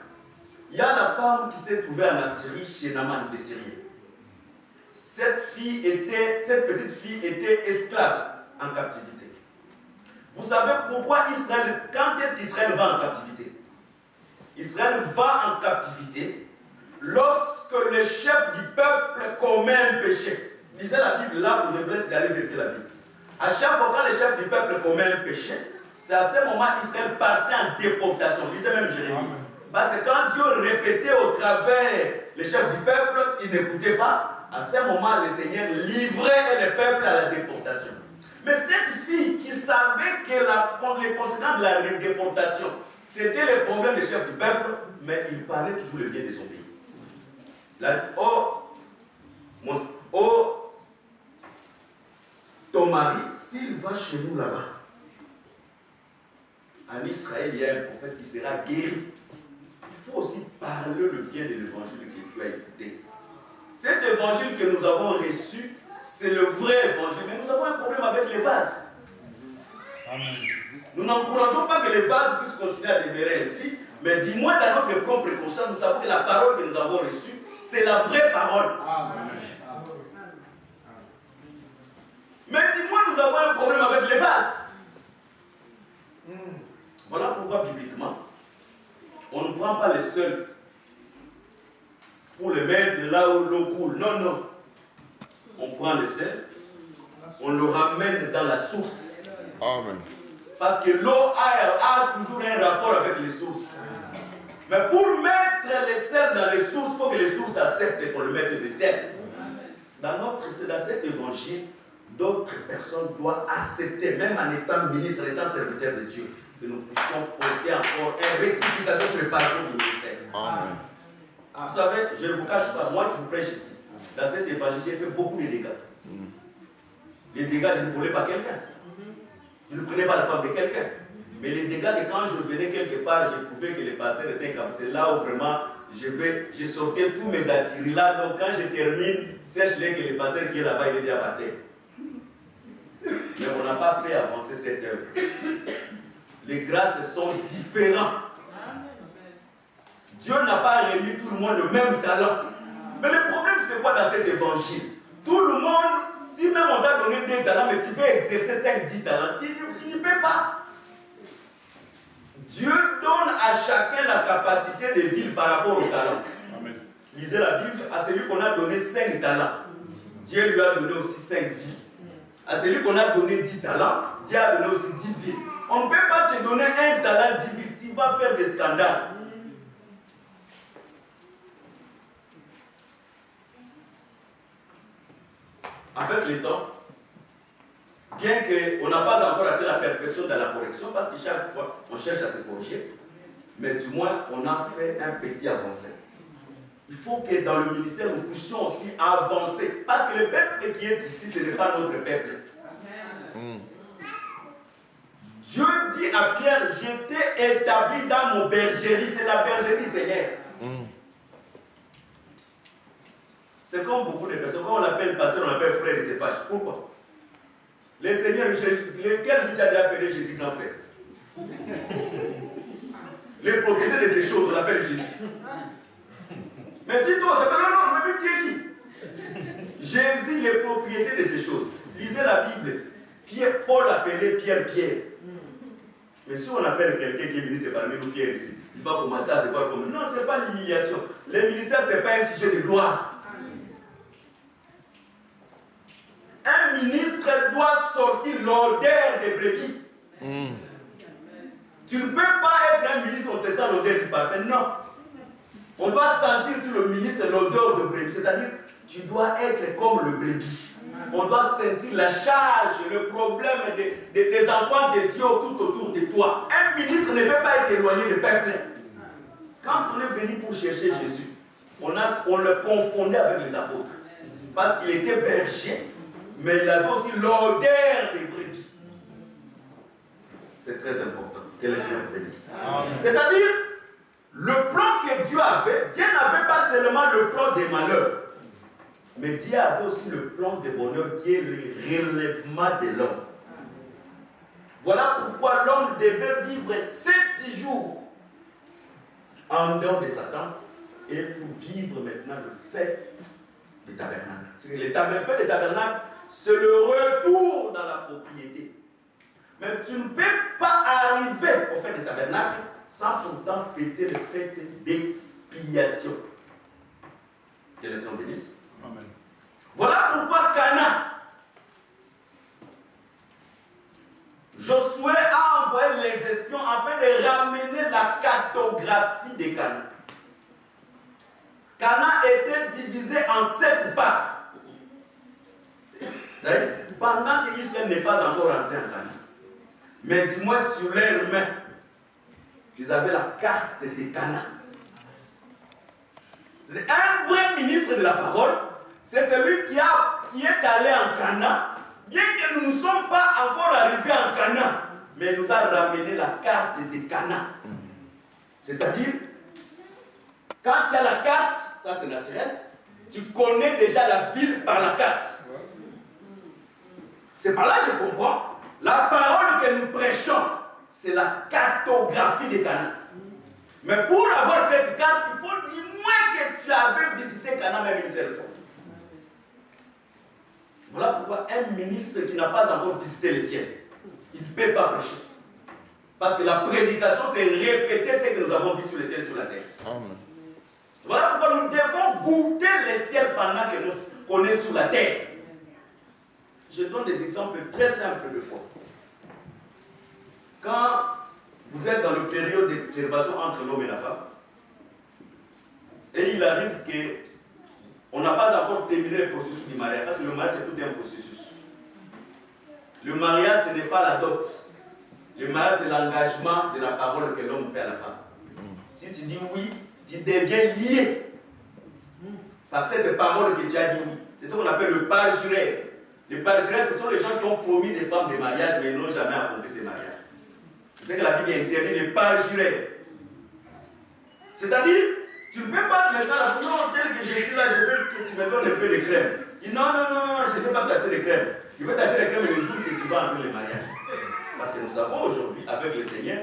Il y a la femme qui s'est trouvée en Assyrie chez Naaman de Syrie. Cette petite fille était esclave en captivité. Vous savez pourquoi Israël, quand est-ce qu'Israël va en captivité? Israël va en captivité lorsque le chef du peuple commet un péché. Lisez la Bible là, où je vous laisse d'aller vérifier la Bible. À chaque fois quand le chef du peuple commet un péché, c'est à ce moment Israël partait en déportation. Lisez même Jérémie. Parce que quand Dieu répétait au travers le chef du peuple, il n'écoutait pas. À ce moment, le Seigneur livrait le peuple à la déportation. Mais cette fille qui savait que les conséquences de la déportation, c'était le problème des chefs du peuple, mais il parlait toujours le bien de son pays. Là, ton mari, s'il va chez nous là-bas, en Israël, il y a un prophète qui sera guéri. Il faut aussi parler le bien de l'évangile que tu as écouté. Cet évangile que nous avons reçu, c'est le vrai évangile, mais nous avons un problème avec les vases. Amen. Nous n'encourageons pas que les vases puissent continuer à demeurer ainsi, mais du moins dans notre propre conscience, nous savons que la parole que nous avons reçue, c'est la vraie parole. Amen. Mais du moins, nous avons un problème avec les vases. Voilà pourquoi, bibliquement, on ne prend pas les seuls pour les mettre là où l'eau coule. Non, non. On prend le sel, on le ramène dans la source. Amen. Parce que l'eau a toujours un rapport avec les sources. Mais pour mettre le sel dans les sources, il faut que les sources acceptent qu'on le mette de sel. Dans cet évangile, d'autres personnes doivent accepter, même en étant ministre, en étant serviteur de Dieu, que nous puissions porter encore une rectification sur le parcours du ministère. Amen. Vous savez, je ne vous cache pas, moi qui vous prêche ici, dans cet évangile, j'ai fait beaucoup de dégâts. Les dégâts, je ne volais pas quelqu'un. Je ne prenais pas la femme de quelqu'un. Mais les dégâts, que quand je venais quelque part, j'ai trouvé que les pasteurs étaient comme c'est là où vraiment je sortais tous mes attiris là. Donc quand je termine, sache-les que le pasteur qui est là-bas, il est déjà par terre. Mais on n'a pas fait avancer cette œuvre. Les grâces sont différentes. Dieu n'a pas remis tout le monde le même talent. Mais le problème, c'est quoi dans cet évangile? Tout le monde, si même on t'a donné 2 talents, mais tu veux exercer 5-10 talents, tu ne peux pas. Dieu donne à chacun la capacité de vivre par rapport au talent. Amen. Lisez la Bible, à celui qu'on a donné 5 talents, Dieu lui a donné aussi 5 vies. À celui qu'on a donné 10 talents, Dieu a donné aussi 10 vies. On ne peut pas te donner un talent, 10 vies, tu vas faire des scandales. Avec le temps, bien qu'on n'a pas encore atteint la perfection dans la correction, parce que chaque fois, on cherche à se corriger, mais du moins, on a fait un petit avancé. Il faut que dans le ministère, nous puissions aussi avancer, parce que le peuple qui est ici, ce n'est pas notre peuple. Amen. Dieu dit à Pierre, je t'ai établi dans mon bergerie, c'est la bergerie, Seigneur. C'est comme beaucoup de personnes, quand on l'appelle pasteur, on l'appelle frère, il se fâche. Pourquoi? Le Seigneur, lequel je t'ai appelé Jésus grand frère? Les propriétés de ces choses, on l'appelle Jésus. Mais si toi, non, mais tu es qui? Jésus, les propriétés de ces choses. Lisez la Bible. Paul appelait Pierre. Mais si on appelle quelqu'un qui est ministre parmi nous, Pierre ici, il va commencer à se voir comme... Non, ce n'est pas l'humiliation. Le ministère, ce n'est pas un sujet de gloire. Un ministre doit sortir l'odeur des brebis. Tu ne peux pas être un ministre en testant l'odeur du parfum. Non. On doit sentir sur le ministre l'odeur de brebis. C'est-à-dire, tu dois être comme le brebis. On doit sentir la charge, le problème des enfants de Dieu tout autour de toi. Un ministre ne peut pas être éloigné du peuple. Quand on est venu pour chercher Jésus, on le confondait avec les apôtres. Parce qu'il était berger, mais il avait aussi l'odeur des brebis. C'est très important. Que le Seigneur vous bénisse. C'est-à-dire, le plan que Dieu n'avait pas seulement le plan des malheurs, mais Dieu avait aussi le plan de bonheur qui est le relèvement de l'homme. Voilà pourquoi l'homme devait vivre 7 jours en dehors de sa tente et pour vivre maintenant le fête des tabernacles. Le fête des tabernacles, c'est le retour dans la propriété. Mais tu ne peux pas arriver au fête des tabernacles sans pourtant fêter le fête d'expiation. Que le Seigneur bénisse. Amen. Voilà pourquoi Cana, Josué a envoyé les espions afin de ramener la cartographie de Cana. Cana était divisé en 7 parts. Pendant qu'Israël n'est pas encore entré en Cana, mais du moins sur leurs mains, ils avaient la carte de Cana. C'est un vrai ministre de la parole. C'est celui qui est allé en Cana, bien que nous ne sommes pas encore arrivés en Cana, mais il nous a ramené la carte de Cana. C'est-à-dire, quand tu as la carte, ça c'est naturel, tu connais déjà la ville par la carte. C'est par là que je comprends. La parole que nous prêchons, c'est la cartographie de Cana. Mais pour avoir cette carte, il faut du moins que tu avais visité Cana même une seule fois. Voilà pourquoi un ministre qui n'a pas encore visité le ciel, il ne peut pas prêcher. Parce que la prédication, c'est répéter ce que nous avons vu sur le ciel, sur la terre. Amen. Voilà pourquoi nous devons goûter le ciel pendant qu'on est sur la terre. Je donne des exemples très simples de foi. Quand vous êtes dans le période d'observation entre l'homme et la femme, et il arrive qu'on n'a pas encore terminé le processus du mariage, parce que le mariage c'est tout un processus. Le mariage ce n'est pas la dot. Le mariage c'est l'engagement de la parole que l'homme fait à la femme. Si tu dis oui, tu deviens lié par cette parole que tu as dit oui. C'est ce qu'on appelle le parjuré. Les parjurés, ce sont les gens qui ont promis des femmes de mariage, mais ils n'ont jamais accompli ces mariages. C'est ce que la Bible interdit, les parjurés. C'est-à-dire, tu ne peux pas te mettre non, tel que je suis là, je veux que tu me donnes un peu de crème. Il dit non, je ne veux pas t'acheter de crème. Je veux t'acheter de crème le jour que tu vas entrer le mariage. Parce que nous savons aujourd'hui, avec le Seigneur,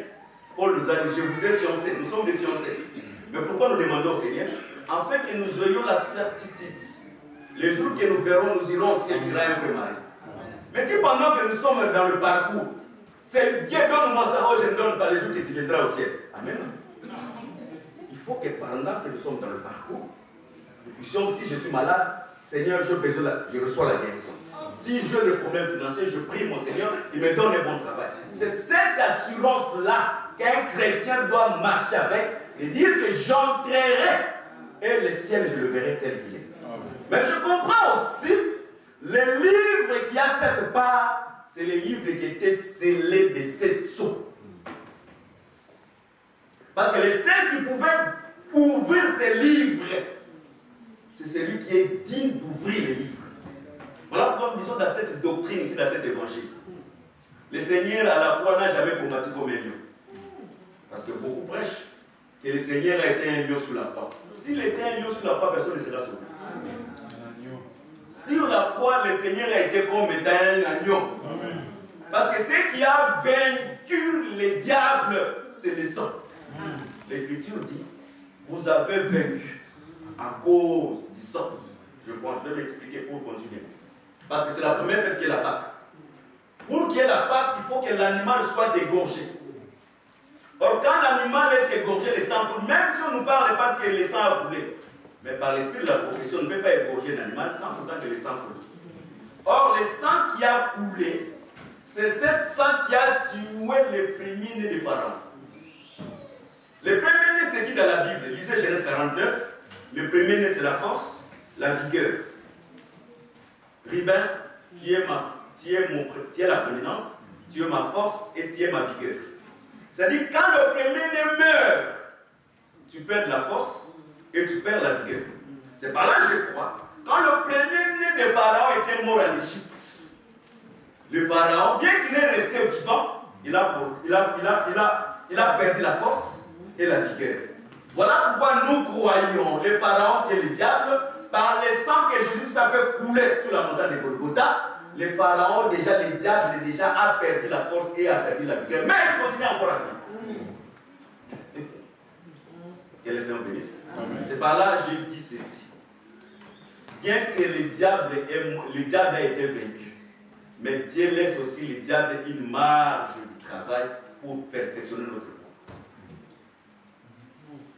Paul nous a dit, je vous ai fiancés, nous sommes des fiancés. Mais pourquoi nous demandons au Seigneur? Afin que nous ayons la certitude. Le jour que nous verrons, nous irons au ciel, il sera un vrai mari. Mais si pendant que nous sommes dans le parcours, c'est Dieu donne-moi ça, oh je ne donne pas les jours que tu viendras au ciel. Amen. Il faut que pendant que nous sommes dans le parcours, nous puissions, si je suis malade, Seigneur, je reçois la guérison. Si j'ai des problèmes financiers, je prie mon Seigneur, il me donne un bon travail. C'est cette assurance-là qu'un chrétien doit marcher avec et dire que j'entrerai et le ciel, je le verrai tel qu'il est. Mais je comprends aussi les livres qui a cette part, c'est les livres qui étaient scellés de 7 sceaux. Parce que le seul qui pouvait ouvrir ces livres, c'est celui qui est digne d'ouvrir les livres. Voilà pourquoi nous sommes dans cette doctrine ici, dans cet évangile. Le Seigneur à la croix n'a jamais combattu comme un lion. Parce que beaucoup prêchent que le Seigneur a été un lion sur la croix. S'il était un lion sur la croix, personne ne sera sauvé. Sur la croix, le Seigneur a été comme étant un agneau. Parce que ce qui a vaincu le diable, c'est le sang. L'Écriture dit, vous avez vaincu à cause du sang. Je vais m'expliquer pour continuer. Parce que c'est la première fête qui est la Pâque. Pour qu'il y ait la Pâque, il faut que l'animal soit dégorgé. Or, quand l'animal est égorgé, le sang coule. Même si on ne parle pas que le sang a coulé, mais par l'esprit de la prophétie, on ne peut pas égorger un animal sans pourtant que le sang coule. Or, le sang qui a coulé, c'est cette sang qui a tué les premiers-nés de Pharaon. Le premier-né, c'est qui dans la Bible? Lisez Genèse 49. Le premier-né, c'est la force, la vigueur. Ribin, tu es la prééminence, tu es ma force et tu es ma vigueur. C'est-à-dire, quand le premier-né meurt, tu perds la force et tu perds la vigueur. C'est par là, je crois. Quand le premier-né de Pharaon était mort en Égypte, le Pharaon, bien qu'il est resté vivant, il a perdu la force et la vigueur. Voilà pourquoi nous croyons le Pharaon qui est le diable, par le sang que Jésus a fait couler sur la montagne de Golgotha. Le Pharaon, déjà, le diable, a perdu la force et a perdu la vigueur. Mais il continue encore à vivre. Que le Seigneur bénisse. C'est par là que je dis ceci. Bien que le diable a été vaincu, mais Dieu laisse aussi le diable une marge de travail pour perfectionner notre foi.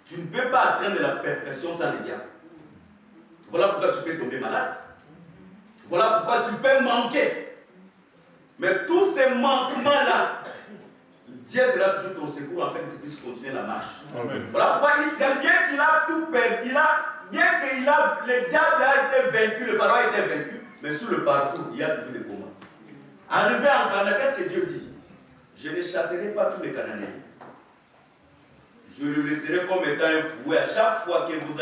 Tu ne peux pas atteindre la perfection sans le diable. Voilà pourquoi tu peux tomber malade. Voilà pourquoi tu peux manquer. Mais tous ces manquements-là, Dieu sera toujours ton secours afin que tu puisses continuer la marche. Amen. Voilà pourquoi Israël, bien qu'il a tout perdu, le diable a été vaincu, le pharaon a été vaincu, mais sur le parcours, il y a toujours des combats. Arrivé en Canaan, qu'est-ce que Dieu dit? Je ne chasserai pas tous les Cananéens. Je le laisserai comme étant un fouet. À chaque fois que vous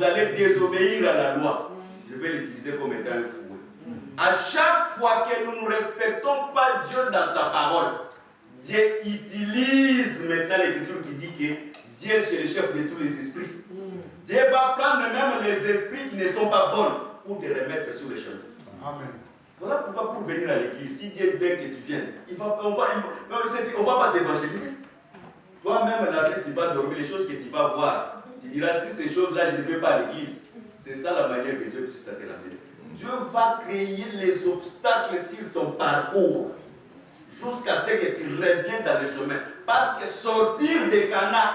allez désobéir à la loi, je vais l'utiliser comme étant un fouet. À chaque fois que nous ne respectons pas Dieu dans sa parole, Dieu utilise maintenant l'écriture qui dit que Dieu est le chef de tous les esprits. Dieu va prendre même les esprits qui ne sont pas bons pour te remettre sur le chemin. Amen. Voilà pourquoi pour venir à l'église, si Dieu veut que tu viennes, on ne va pas t'évangéliser. Toi-même, la nuit, tu vas dormir, les choses que tu vas voir. Tu diras, si ces choses-là, je ne vais pas à l'église. C'est ça la manière que Dieu puisse t'atteindre la vie. Dieu va créer les obstacles sur ton parcours jusqu'à ce que tu reviennes dans le chemin. Parce que sortir de Canaan,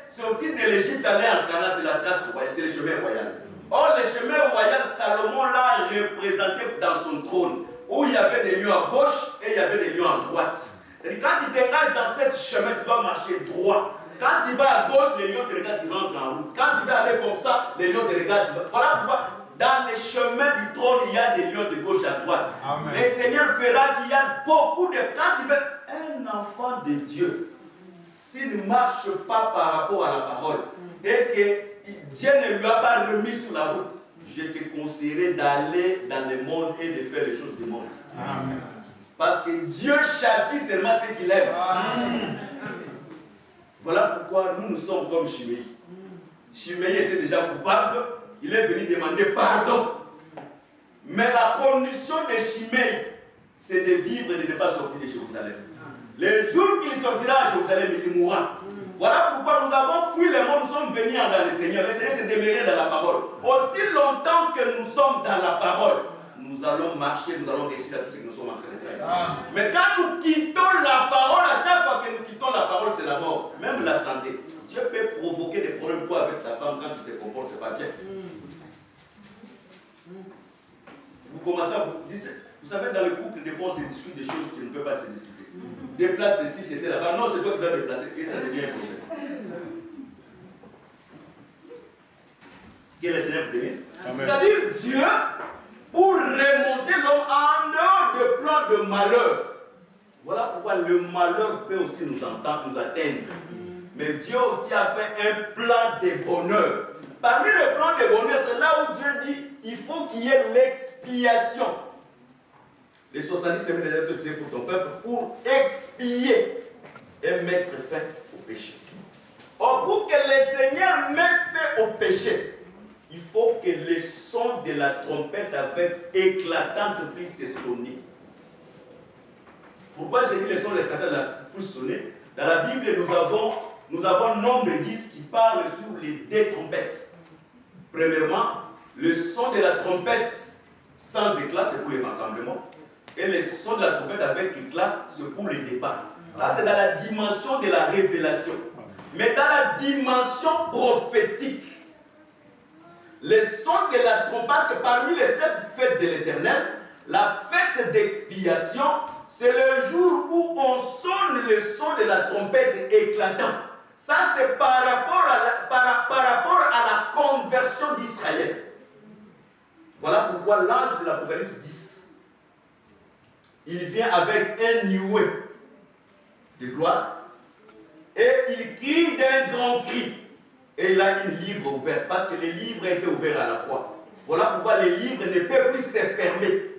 sortir de l'Égypte, aller en Canaan, c'est la trace royale, c'est le chemin royal. Or, le chemin royal, Salomon l'a représenté dans son trône, où il y avait des lions à gauche et il y avait des lions à droite. Et quand tu t'engages dans ce chemin, tu dois marcher droit. Quand tu vas à gauche, les lions te regardent, tu rentres en route. Quand tu vas aller comme ça, les lions te regardent. Voilà pourquoi, dans les chemins du trône, il y a des lions de gauche à droite. Amen. Le Seigneur fera qu'il y a beaucoup de... Quand tu veux un enfant de Dieu, s'il ne marche pas par rapport à la parole, et que Dieu ne lui a pas remis sur la route, je te conseillerais d'aller dans le monde et de faire les choses du monde. Amen. Parce que Dieu châtie seulement ceux qu'il aime. Amen. Voilà pourquoi nous sommes comme Chiméi. Chiméi était déjà coupable, il est venu demander pardon. Mais la condition de Chiméi, c'est de vivre et de ne pas sortir de Jérusalem. Le jour qu'il sortira à Jérusalem, il mourra. Voilà pourquoi nous avons fui le monde, nous sommes venus dans le Seigneur. Le Seigneur s'est demeuré dans la parole. Aussi longtemps que nous sommes dans la parole, nous allons marcher, nous allons réussir à tout ce que nous sommes en train de faire. Mais quand nous quittons la parole, à chaque fois que nous quittons la parole, c'est la mort. Même la santé. Dieu peut provoquer des problèmes toi avec ta femme quand tu te comportes pas bien. Vous commencez à vous dire, vous savez, dans le couple, des fois, on se discute des choses qui ne peuvent pas se discuter. Déplace ceci, c'était là-bas. Non, c'est toi qui dois déplacer. Et ça devient un problème. Que le Seigneur vous bénisse. C'est-à-dire, Dieu, pour remonter l'homme en dehors de plan de malheur. Voilà pourquoi le malheur peut aussi nous atteindre. Mais Dieu aussi a fait un plan de bonheur. Parmi les plans de bonheur, c'est là où Dieu dit il faut qu'il y ait l'expiation. Les 70 semaines des êtres faits pour ton peuple pour expier et mettre fin au péché. Or, pour que le Seigneur mette fin au péché, il faut que le son de la trompette avec éclatante puisse sonner. Pourquoi j'ai dit le son de l'éclatante puisse sonner? Dans la Bible, nous avons nombre 10 qui parlent sur les deux trompettes. Premièrement, le son de la trompette sans éclat, c'est pour les rassemblements. Et le son de la trompette avec éclat, c'est pour les débats. Ça, c'est dans la dimension de la révélation. Mais dans la dimension prophétique, le son de la trompette, parce que parmi les 7 fêtes de l'Éternel, la fête d'expiation, c'est le jour où on sonne le son de la trompette éclatant. Ça, c'est par rapport à la conversion d'Israël. Voilà pourquoi l'ange de l'Apocalypse 10, il vient avec un nuée de gloire et il crie d'un grand cri. Et il a une livre ouverte parce que les livres étaient ouverts à la croix. Voilà pourquoi les livres ne peuvent plus se fermer.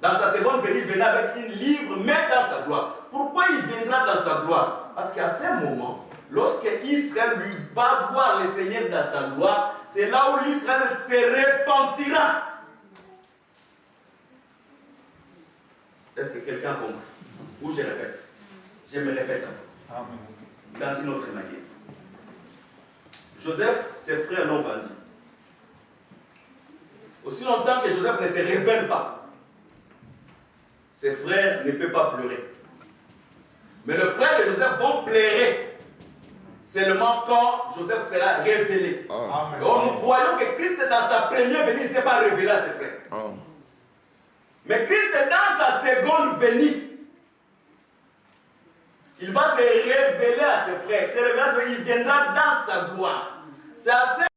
Dans sa seconde venue, il venait avec une livre, mais dans sa gloire. Pourquoi il viendra dans sa gloire? Parce qu'à ce moment, lorsque Israël lui va voir le Seigneur dans sa gloire, c'est là où Israël se repentira. Est-ce que quelqu'un comprend? Ou je répète? Je me répète encore. Dans une autre manière. Joseph, ses frères l'ont vendu. Aussi longtemps que Joseph ne se révèle pas, ses frères ne peuvent pas pleurer. Mais les frères de Joseph vont pleurer seulement quand Joseph sera révélé. Amen. Donc nous croyons que Christ dans sa première venue ne s'est pas révélé à ses frères. Amen. Mais Christ dans sa seconde venue, il va se révéler à ses frères. Il viendra dans sa gloire. C'est à ce